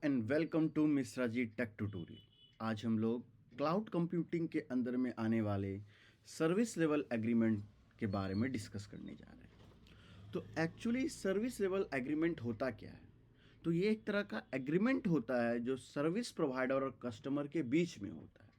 And welcome to Mishra ji tech tutorial. आज हम लोग क्लाउड कंप्यूटिंग के अंदर में आने वाले सर्विस लेवल एग्रीमेंट के बारे में डिस्कस करने जा रहे हैं। तो एक्चुअली सर्विस लेवल एग्रीमेंट होता क्या है? तो ये एक तरह का एग्रीमेंट होता है जो सर्विस प्रोवाइडर और कस्टमर के बीच में होता है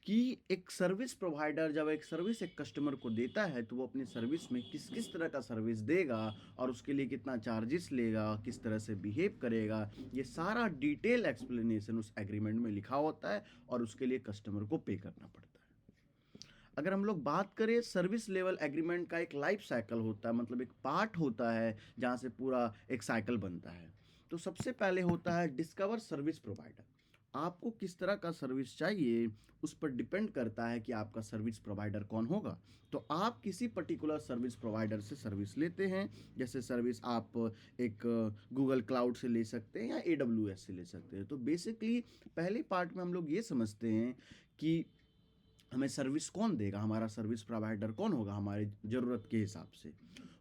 कि एक सर्विस प्रोवाइडर जब एक सर्विस एक कस्टमर को देता है तो वो अपनी सर्विस में किस किस तरह का सर्विस देगा और उसके लिए कितना चार्जेस लेगा, किस तरह से बिहेव करेगा, ये सारा डिटेल एक्सप्लेनेशन उस एग्रीमेंट में लिखा होता है और उसके लिए कस्टमर को पे करना पड़ता है। अगर हम लोग बात करें, सर्विस लेवल एग्रीमेंट का एक लाइफ साइकिल होता है, मतलब एक पार्ट होता है जहाँ से पूरा एक साइकिल बनता है। तो सबसे पहले होता है डिस्कवर सर्विस प्रोवाइडर। आपको किस तरह का सर्विस चाहिए उस पर डिपेंड करता है कि आपका सर्विस प्रोवाइडर कौन होगा। तो आप किसी पर्टिकुलर सर्विस प्रोवाइडर से सर्विस लेते हैं, जैसे सर्विस आप एक गूगल क्लाउड से ले सकते हैं या AWS से ले सकते हैं। तो बेसिकली पहले पार्ट में हम लोग ये समझते हैं कि हमें सर्विस कौन देगा, हमारा सर्विस प्रोवाइडर कौन होगा हमारी ज़रूरत के हिसाब से।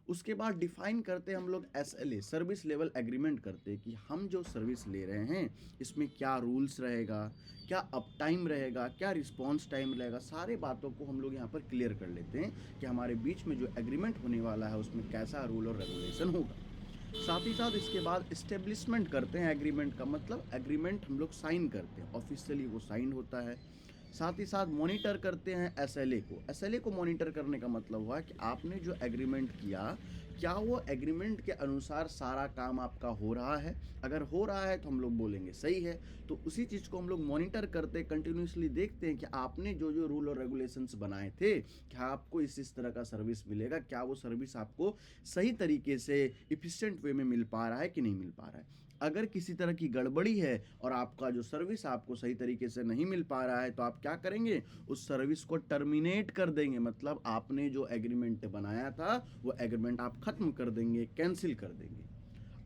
उसके बाद डिफाइन करते हैं हम लोग SLA, सर्विस लेवल एग्रीमेंट करते हैं कि हम जो सर्विस ले रहे हैं इसमें क्या रूल्स रहेगा, क्या अप टाइम रहेगा, क्या रिस्पॉन्स टाइम रहेगा। सारे बातों को हम लोग यहाँ पर क्लियर कर लेते हैं कि हमारे बीच में जो एग्रीमेंट होने वाला है उसमें कैसा रूल और रेगुलेशन होगा। साथ ही साथ इसके बाद इस्टेब्लिशमेंट करते हैं एग्रीमेंट का, मतलब एग्रीमेंट हम लोग साइन करते हैं, ऑफिशियली वो साइन होता है। साथ ही साथ मॉनिटर करते हैं SLA को मॉनिटर करने का मतलब हुआ कि आपने जो एग्रीमेंट किया, क्या वो एग्रीमेंट के अनुसार सारा काम आपका हो रहा है। अगर हो रहा है तो हम लोग बोलेंगे सही है। तो उसी चीज़ को हम लोग मॉनिटर करते, कंटिन्यूसली देखते हैं कि आपने जो जो रूल और रेगुलेशंस बनाए थे, क्या आपको इस तरह का सर्विस मिलेगा, क्या वो सर्विस आपको सही तरीके से इफिशिएंट वे में मिल पा रहा है कि नहीं मिल पा रहा है। अगर किसी तरह की गड़बड़ी है और आपका जो सर्विस आपको सही तरीके से नहीं मिल पा रहा है तो आप क्या करेंगे, उस सर्विस को टर्मिनेट कर देंगे। मतलब आपने जो एग्रीमेंट बनाया था वो एग्रीमेंट आप खत्म कर देंगे, कैंसिल कर देंगे।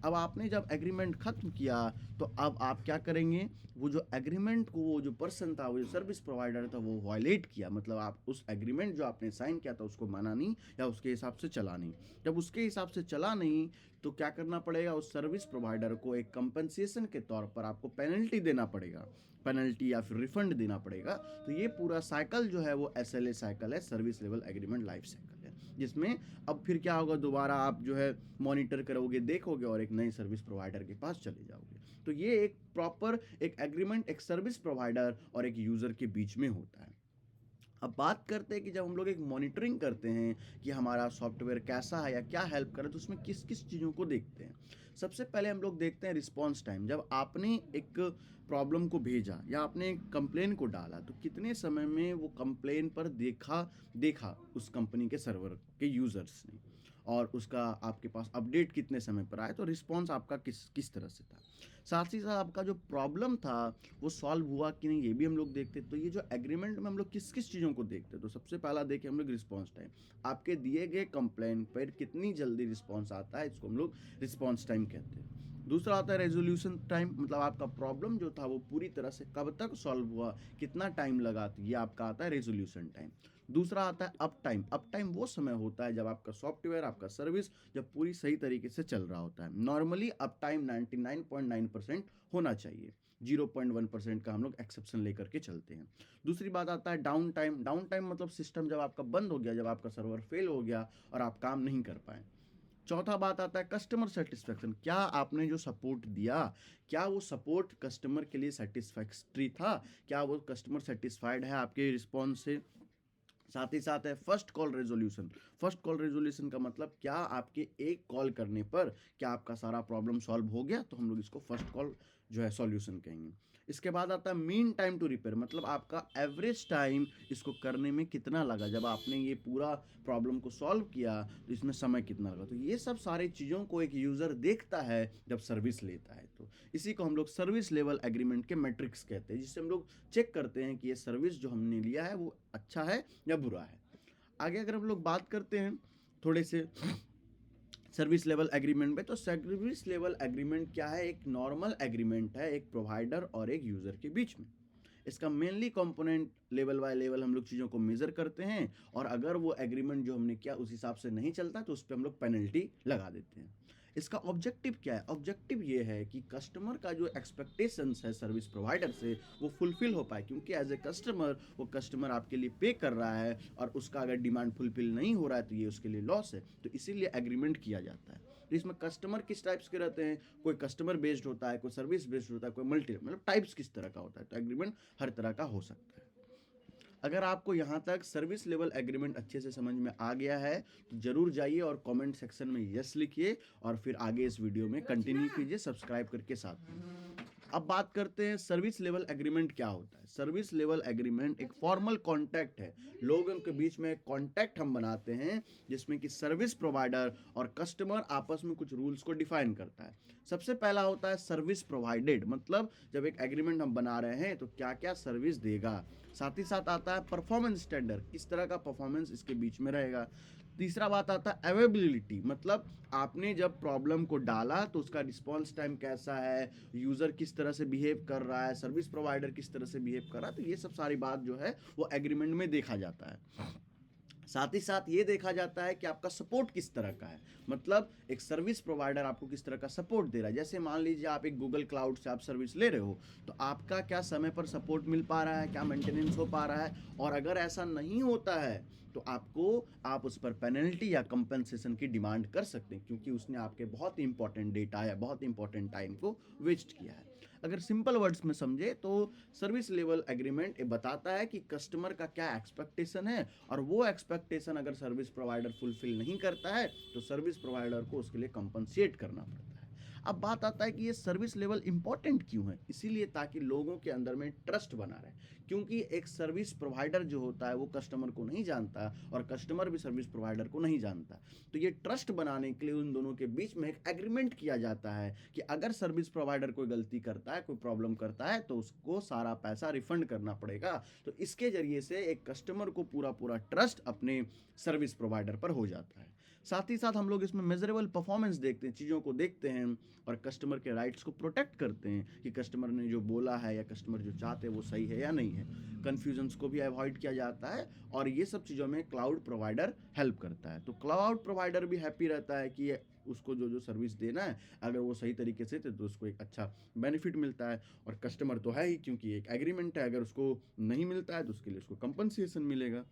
अब आपने जब एग्रीमेंट खत्म किया तो अब आप क्या करेंगे, वो जो एग्रीमेंट को वो जो पर्सन था, वो जो सर्विस प्रोवाइडर था, वो वायलेट किया, मतलब आप उस एग्रीमेंट जो आपने साइन किया था उसको माना नहीं या उसके हिसाब से चला नहीं। जब उसके हिसाब से चला नहीं तो क्या करना पड़ेगा, उस सर्विस प्रोवाइडर को एक कंपनसेशन के तौर पर आपको पेनल्टी देना पड़ेगा, पेनल्टी या फिर रिफंड देना पड़ेगा। तो ये पूरा साइकिल जो है वो SLA साइकिल है, service level agreement life cycle है, जिसमें अब फिर क्या होगा, दोबारा आप जो है मॉनिटर करोगे, देखोगे और एक नए सर्विस प्रोवाइडर के पास चले जाओगे। तो ये एक प्रॉपर एक एग्रीमेंट एक सर्विस प्रोवाइडर और एक यूज़र के बीच में होता है। अब बात करते हैं कि जब हम लोग एक मॉनिटरिंग करते हैं कि हमारा सॉफ्टवेयर कैसा है या क्या हेल्प करे, तो उसमें किस किस चीज़ों को देखते हैं। सबसे पहले हम लोग देखते हैं रिस्पॉन्स टाइम। जब आपने एक प्रॉब्लम को भेजा या आपने एक कंप्लेन को डाला तो कितने समय में वो कंप्लेन पर देखा उस कंपनी के सर्वर के यूज़र्स ने, और उसका आपके पास अपडेट कितने समय पर आया, तो रिस्पॉन्स आपका किस किस तरह से था। साथ ही साथ आपका जो प्रॉब्लम था वो सॉल्व हुआ कि नहीं, ये भी हम लोग देखते। तो ये जो एग्रीमेंट में हम लोग किस किस चीज़ों को देखते हैं, तो सबसे पहला देखें हम लोग रिस्पॉन्स टाइम। आपके दिए गए कंप्लेंट पर कितनी जल्दी रिस्पॉन्स आता है, इसको हम लोग रिस्पॉन्स टाइम कहते हैं। दूसरा आता है रेजोल्यूशन टाइम, मतलब आपका प्रॉब्लम जो था वो पूरी तरह से कब तक सॉल्व हुआ, कितना टाइम लगा, तो ये आपका आता है रेजोल्यूशन टाइम। दूसरा आता है अप टाइम। अप टाइम वो समय होता है जब आपका सॉफ्टवेयर, आपका सर्विस जब पूरी सही तरीके से चल रहा होता है। नॉर्मली अप टाइम 99.9% होना चाहिए, 0.1% का हम लोग एक्सेप्शन लेकर के चलते हैं। दूसरी बात आता है डाउन टाइम। डाउन टाइम मतलब सिस्टम जब आपका बंद हो गया, जब आपका सर्वर फेल हो गया और आप काम नहीं कर पाए। चौथा बात आता है कस्टमर सेटिस्फेक्शन। क्या आपने जो सपोर्ट दिया, क्या वो सपोर्ट कस्टमर के लिए सेटिस्फैक्ट्री था, क्या वो कस्टमर सेटिस्फाइड है आपके रिस्पॉन्स से। साथ ही साथ है first call resolution. First call resolution का मतलब क्या आपके एक कॉल करने पर क्या आपका सारा प्रॉब्लम सॉल्व हो गया, तो हम लोग इसको फर्स्ट कॉल जो है सॉल्यूशन कहेंगे। इसके बाद आता है मीन टाइम टू रिपेयर, मतलब आपका एवरेज टाइम इसको करने में कितना लगा, जब आपने ये पूरा प्रॉब्लम को सॉल्व किया तो इसमें समय कितना लगा। तो ये सब सारी चीज़ों को एक यूज़र देखता है जब सर्विस लेता है। तो इसी को हम लोग सर्विस लेवल एग्रीमेंट के मैट्रिक्स कहते हैं, जिससे हम लोग चेक करते हैं कि ये सर्विस जो हमने लिया है वो अच्छा है या बुरा है। आगे अगर हम लोग बात करते हैं थोड़े से सर्विस लेवल एग्रीमेंट में, तो सर्विस लेवल एग्रीमेंट क्या है, एक नॉर्मल एग्रीमेंट है एक प्रोवाइडर और एक यूज़र के बीच में। इसका mainly component level by level हम लोग चीज़ों को मेज़र करते हैं, और अगर वो एग्रीमेंट जो हमने किया उस हिसाब से नहीं चलता तो उस पर हम लोग पेनल्टी लगा देते हैं। इसका ऑब्जेक्टिव क्या है? ऑब्जेक्टिव ये है कि कस्टमर का जो एक्सपेक्टेशंस है सर्विस प्रोवाइडर से वो फुलफिल हो पाए, क्योंकि एज ए कस्टमर वो कस्टमर आपके लिए पे कर रहा है और उसका अगर डिमांड फुलफिल नहीं हो रहा है तो ये उसके लिए लॉस है। तो इसीलिए एग्रीमेंट किया जाता है। तो इसमें कस्टमर किस टाइप्स के रहते हैं? कोई कस्टमर बेस्ड होता है, कोई सर्विस बेस्ड होता है, कोई मल्टी, मतलब टाइप्स किस तरह का होता है। तो एग्रीमेंट हर तरह का हो सकता है। अगर आपको यहाँ तक सर्विस लेवल एग्रीमेंट अच्छे से समझ में आ गया है तो ज़रूर जाइए और कमेंट सेक्शन में यस लिखिए और फिर आगे इस वीडियो में कंटिन्यू कीजिए सब्सक्राइब करके साथ में। अब बात करते हैं सर्विस लेवल एग्रीमेंट क्या होता है। सर्विस लेवल एग्रीमेंट एक फॉर्मल कॉन्ट्रैक्ट है, लोगों के बीच में कॉन्ट्रैक्ट हम बनाते हैं जिसमें कि सर्विस प्रोवाइडर और कस्टमर आपस में कुछ रूल्स को डिफाइन करता है। सबसे पहला होता है सर्विस प्रोवाइडेड, मतलब जब एक एग्रीमेंट हम बना रहे हैं तो क्या क्या सर्विस देगा। साथ ही साथ आता है परफॉर्मेंस स्टैंडर्ड, किस तरह का परफॉर्मेंस इसके बीच में रहेगा। तीसरा बात आता है अवेलेबिलिटी, मतलब आपने जब प्रॉब्लम को डाला तो उसका रिस्पॉन्स टाइम कैसा है, यूज़र किस तरह से बिहेव कर रहा है, सर्विस प्रोवाइडर किस तरह से बिहेव कर रहा है। तो ये सब सारी बात जो है वो एग्रीमेंट में देखा जाता है। साथ ही साथ ये देखा जाता है कि आपका सपोर्ट किस तरह का है, मतलब एक सर्विस प्रोवाइडर आपको किस तरह का सपोर्ट दे रहा है। जैसे मान लीजिए आप एक गूगल क्लाउड से आप सर्विस ले रहे हो तो आपका क्या समय पर सपोर्ट मिल पा रहा है, क्या मेंटेनेंस हो पा रहा है, और अगर ऐसा नहीं होता है तो आप उस पर पेनल्टी या कंपनसेशन की डिमांड कर सकते हैं, क्योंकि उसने आपके बहुत ही इंपॉर्टेंट डेटा या बहुत इंपॉर्टेंट टाइम को वेस्ट किया है। अगर सिंपल वर्ड्स में समझे तो सर्विस लेवल एग्रीमेंट ये बताता है कि कस्टमर का क्या एक्सपेक्टेशन है, और वो एक्सपेक्टेशन अगर सर्विस प्रोवाइडर फुलफिल नहीं करता है तो सर्विस प्रोवाइडर को उसके लिए कंपनसेट करना पड़ता है। अब बात आता है कि ये सर्विस लेवल इंपॉर्टेंट क्यों है। इसीलिए ताकि लोगों के अंदर में ट्रस्ट बना रहे, क्योंकि एक सर्विस प्रोवाइडर जो होता है वो कस्टमर को नहीं जानता और कस्टमर भी सर्विस प्रोवाइडर को नहीं जानता। तो ये ट्रस्ट बनाने के लिए उन दोनों के बीच में एक एग्रीमेंट किया जाता है कि अगर सर्विस प्रोवाइडर कोई गलती करता है, कोई प्रॉब्लम करता है, तो उसको सारा पैसा रिफंड करना पड़ेगा। तो इसके जरिए से एक कस्टमर को पूरा पूरा ट्रस्ट अपने सर्विस प्रोवाइडर पर हो जाता है। साथ ही साथ हम लोग इसमें मेजरेबल परफॉर्मेंस देखते हैं, चीज़ों को देखते हैं और कस्टमर के राइट्स को प्रोटेक्ट करते हैं कि कस्टमर ने जो बोला है या कस्टमर जो चाहते हैं वो सही है या नहीं है। कन्फ्यूजन्स को भी अवॉइड किया जाता है और ये सब चीज़ों में क्लाउड प्रोवाइडर हेल्प करता है। तो क्लाउड प्रोवाइडर भी हैप्पी रहता है कि उसको जो जो सर्विस देना है अगर वो सही तरीके से तो उसको एक अच्छा बेनिफिट मिलता है, और कस्टमर तो है ही क्योंकि एक एग्रीमेंट है, अगर उसको नहीं मिलता है तो उसके लिए उसको कंपनसेशन मिलेगा।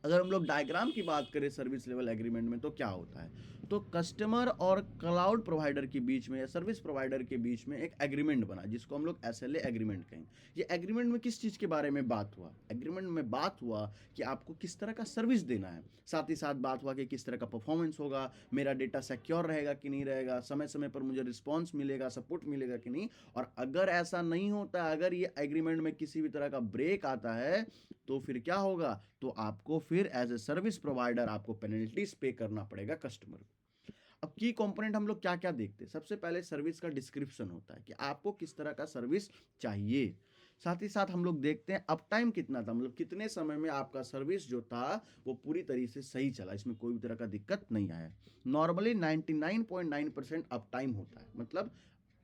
अगर हम लोग डायग्राम की बात करें सर्विस लेवल एग्रीमेंट में तो क्या होता है, तो कस्टमर और क्लाउड प्रोवाइडर के बीच में या सर्विस प्रोवाइडर के बीच में एक एग्रीमेंट बना जिसको हम लोग एसएलए एग्रीमेंट कहेंगे। ये एग्रीमेंट में किस चीज़ के बारे में बात हुआ? एग्रीमेंट में बात हुआ कि आपको किस तरह का सर्विस देना है, साथ ही साथ बात हुआ कि किस तरह का परफॉर्मेंस होगा, मेरा डेटा सिक्योर रहेगा कि नहीं रहेगा, समय समय पर मुझे रिस्पॉन्स मिलेगा, सपोर्ट मिलेगा कि नहीं। और अगर ऐसा नहीं होता, अगर ये एग्रीमेंट में किसी भी तरह का ब्रेक आता है तो फिर क्या होगा, तो आपको फिर एज ए सर्विस प्रोवाइडर आपको पेनल्टीज पे करना पड़ेगा कस्टमर को। अब की कंपोनेंट हम लोग क्या क्या देखते हैं, सबसे पहले सर्विस का डिस्क्रिप्शन होता है कि आपको किस तरह का सर्विस चाहिए। साथ ही साथ हम लोग देखते हैं अप टाइम कितना था, मतलब कितने समय में आपका सर्विस जो था वो पूरी तरीके से सही चला, इसमें कोई भी तरह का दिक्कत नहीं आया। नॉर्मली 99.9% अप टाइम होता है, मतलब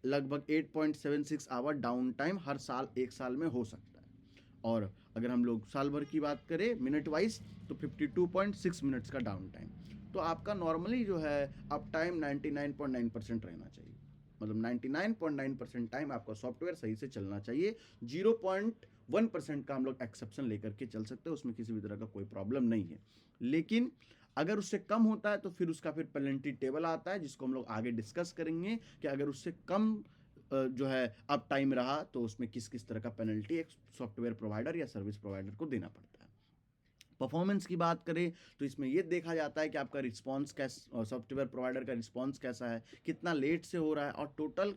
लगभग 8.76 आवर डाउन टाइम हर साल एक साल में हो सकता है। और अगर हम लोग साल भर की बात करें मिनट वाइज तो 52.6 मिनट्स का डाउन टाइम। तो आपका नॉर्मली जो है अप टाइम 99.9% रहना चाहिए, मतलब 99.9% टाइम आपका सॉफ्टवेयर सही से चलना चाहिए। 0.1% का हम लोग एक्सेप्शन लेकर के चल सकते हैं, उसमें किसी भी तरह का कोई प्रॉब्लम नहीं है। लेकिन अगर उससे कम होता है तो फिर उसका फिर पेनल्टी टेबल आता है जिसको हम लोग आगे डिस्कस करेंगे कि अगर उससे कम जो है अप टाइम रहा तो उसमें किस किस तरह का पेनल्टी एक सॉफ्टवेयर प्रोवाइडर या सर्विस प्रोवाइडर को देना पड़ता है। परफॉर्मेंस की बात करें तो इसमें ये देखा जाता है कि आपका रिस्पॉन्स कैसा, सॉफ्टवेयर प्रोवाइडर का रिस्पॉन्स कैसा है, कितना लेट से हो रहा है, और टोटल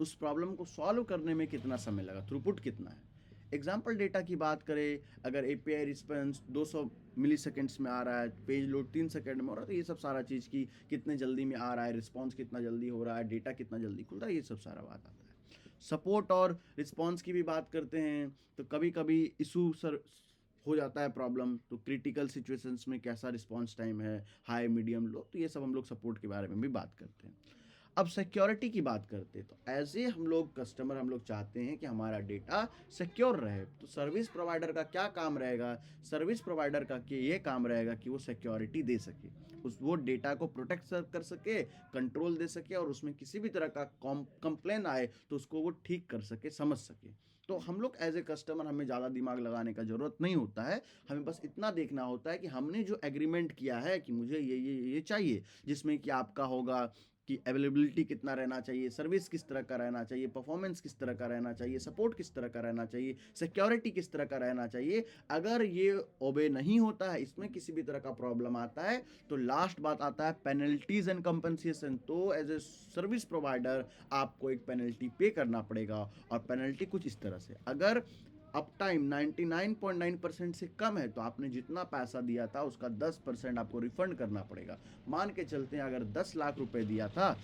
उस प्रॉब्लम को सॉल्व करने में कितना समय लगा, थ्रूपुट कितना है। एग्जाम्पल डेटा की बात करें, अगर एपीआई रिस्पॉन्स 200 मिली सेकेंड्स में आ रहा है, पेज लोड 3 सेकेंड में हो रहा है, तो ये सब सारा चीज़ की कितने जल्दी में आ रहा है, रिस्पॉन्स कितना जल्दी हो रहा है, डेटा कितना जल्दी खुल रहा है, ये सब सारा बात आता है। सपोर्ट और रिस्पॉन्स की भी बात करते हैं तो कभी कभी इशू सर हो जाता है प्रॉब्लम, तो क्रिटिकल सिचुएशंस में कैसा रिस्पॉन्स टाइम है, हाई मीडियम लो, तो ये सब हम लोग सपोर्ट के बारे में भी बात करते हैं। अब सिक्योरिटी की बात करते हैं, तो ऐसे हम लोग चाहते हैं कि हमारा डेटा सिक्योर रहे। तो सर्विस प्रोवाइडर का क्या काम रहेगा? सर्विस प्रोवाइडर का कि ये काम रहेगा कि वो सिक्योरिटी दे सके, वो डेटा को प्रोटेक्ट कर सके, कंट्रोल दे सके, और उसमें किसी भी तरह का कंप्लेन आए तो उसको वो ठीक कर सके, समझ सके। तो हम लोग एज ए कस्टमर, हमें ज़्यादा दिमाग लगाने का ज़रूरत नहीं होता है। हमें बस इतना देखना होता है कि हमने जो एग्रीमेंट किया है कि मुझे ये चाहिए, जिसमें कि आपका होगा कि अवेलेबिलिटी कितना रहना चाहिए, सर्विस किस तरह का रहना चाहिए, परफॉर्मेंस किस तरह का रहना चाहिए, सपोर्ट किस तरह का रहना चाहिए, सिक्योरिटी किस तरह का रहना चाहिए। अगर ये ओबे नहीं होता है, इसमें किसी भी तरह का प्रॉब्लम आता है, तो लास्ट बात आता है पेनल्टीज एंड कंपनसेशन। तो एज ए सर्विस प्रोवाइडर आपको एक पेनल्टी पे करना पड़ेगा, और पेनल्टी कुछ इस तरह से, अगर अप टाइम 99.9% से कम है तो आपने जितना पैसा दिया था उसका 10% आपको रिफंड करना पड़ेगा। मान के चलते हैं अगर 10 लाख रुपए दिया था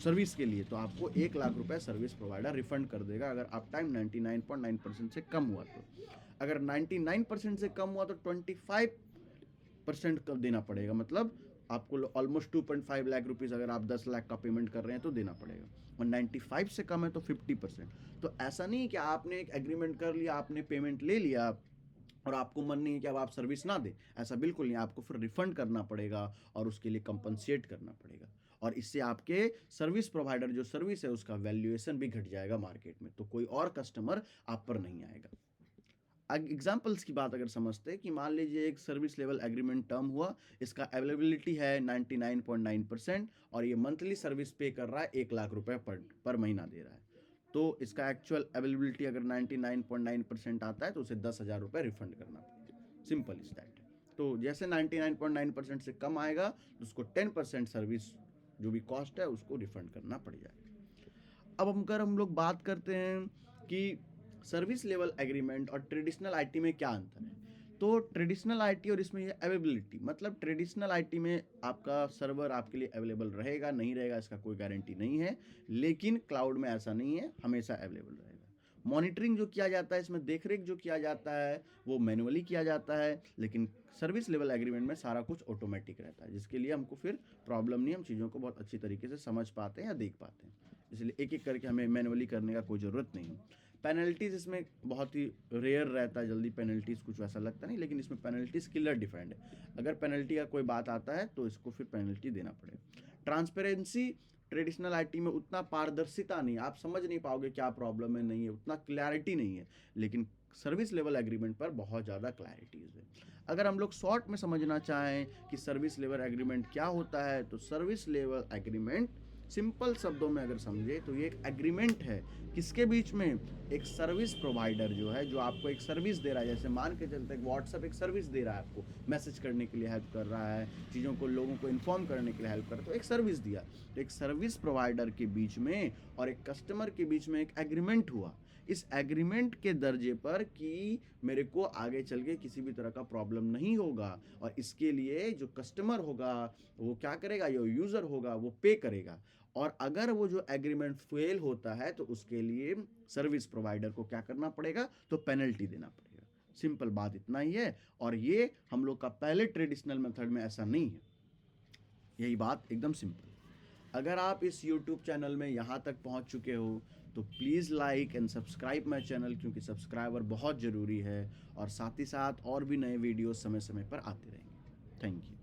सर्विस के लिए, तो आपको 1 लाख रुपए सर्विस प्रोवाइडर रिफंड कर देगा अगर अप टाइम 99.9% से कम हुआ। तो अगर 99% से कम हुआ तो 25% कब देना पड़ेगा, मतलब आपको ऑलमोस्ट 2.5 लाख रुपीज़ अगर आप 10 लाख का पेमेंट कर रहे हैं तो देना पड़ेगा, और 95 से कम है तो 50%। तो ऐसा नहीं कि आपने एक एग्रीमेंट कर लिया, आपने पेमेंट ले लिया और आपको मन नहीं है कि अब आप सर्विस ना दे, ऐसा बिल्कुल नहीं। आपको फिर रिफंड करना पड़ेगा और उसके लिए कंपनसेट करना पड़ेगा, और इससे आपके सर्विस प्रोवाइडर जो सर्विस है उसका वैल्यूएशन भी घट जाएगा मार्केट में, तो कोई और कस्टमर आप पर नहीं आएगा। एग्जाम्पल्स की बात अगर समझते हैं कि मान लीजिए एक सर्विस लेवल एग्रीमेंट टर्म हुआ, इसका अवेलेबिलिटी है 99.9% और ये मंथली सर्विस पे कर रहा है 1 लाख रुपए पर महीना दे रहा है, तो इसका एक्चुअल अवेलेबिलिटी अगर 99.9% आता है तो उसे 10,000 रुपये रिफंड करना पड़ेगा। Simple is that. तो जैसे 99.9% से कम आएगा तो उसको 10% सर्विस जो भी कॉस्ट है उसको रिफंड करना पड़ जाएगा। अब अगर हम लोग बात करते हैं कि सर्विस लेवल एग्रीमेंट और ट्रेडिशनल आईटी में क्या अंतर है, तो ट्रेडिशनल आईटी और इसमें ये अवेलेबिलिटी, मतलब ट्रेडिशनल आईटी में आपका सर्वर आपके लिए अवेलेबल रहेगा, नहीं रहेगा इसका कोई गारंटी नहीं है, लेकिन क्लाउड में ऐसा नहीं है, हमेशा अवेलेबल रहेगा। मॉनिटरिंग जो किया जाता है, इसमें देखरेख जो किया जाता है वो मैनुअली किया जाता है, लेकिन सर्विस लेवल एग्रीमेंट में सारा कुछ ऑटोमेटिक रहता है, जिसके लिए हमको फिर प्रॉब्लम नहीं, हम चीज़ों को बहुत अच्छी तरीके से समझ पाते हैं या देख पाते हैं, इसलिए एक एक करके हमें मैनुअली करने का कोई ज़रूरत नहीं है। पेनल्टीज़ इसमें बहुत ही रेयर रहता है, जल्दी पेनल्टीज़ कुछ वैसा लगता नहीं, लेकिन इसमें पेनल्टीज़ किलर डिफाइंड है। अगर पेनल्टी का कोई बात आता है तो इसको फिर पेनल्टी देना पड़ेगा। ट्रांसपेरेंसी ट्रेडिशनल आईटी में उतना पारदर्शिता नहीं, आप समझ नहीं पाओगे क्या प्रॉब्लम है, नहीं है, उतना क्लैरिटी नहीं है, लेकिन सर्विस लेवल एग्रीमेंट पर बहुत ज़्यादा क्लैरिटीज़ है। अगर हम लोग शॉर्ट में समझना चाहें कि सर्विस लेवल एग्रीमेंट क्या होता है, तो सर्विस लेवल एग्रीमेंट सिंपल शब्दों में अगर समझे तो ये एक एग्रीमेंट है किसके बीच में, एक सर्विस प्रोवाइडर जो है, जो आपको एक सर्विस दे रहा है, जैसे मान के चलते व्हाट्सएप एक सर्विस दे रहा है, आपको मैसेज करने के लिए हेल्प कर रहा है, चीज़ों को लोगों को इन्फॉर्म करने के लिए हेल्प कर रहा है, तो एक सर्विस दिया। तो एक सर्विस प्रोवाइडर के बीच में और एक कस्टमर के बीच में एक एग्रीमेंट हुआ, इस एग्रीमेंट के दर्जे पर कि मेरे को आगे चल के किसी भी तरह का प्रॉब्लम नहीं होगा, और इसके लिए जो कस्टमर होगा वो क्या करेगा, जो यूज़र होगा वो पे करेगा, और अगर वो जो एग्रीमेंट फेल होता है तो उसके लिए सर्विस प्रोवाइडर को क्या करना पड़ेगा, तो पेनल्टी देना पड़ेगा। सिंपल बात इतना ही है, और ये हम लोग का पहले ट्रेडिशनल मेथड में ऐसा नहीं है, यही बात एकदम सिंपल। अगर आप इस YouTube चैनल में यहाँ तक पहुँच चुके हो तो please like and subscribe my channel, क्योंकि सब्सक्राइबर बहुत ज़रूरी है, और साथ ही साथ और भी नए वीडियोस समय समय पर आते रहेंगे। Thank you.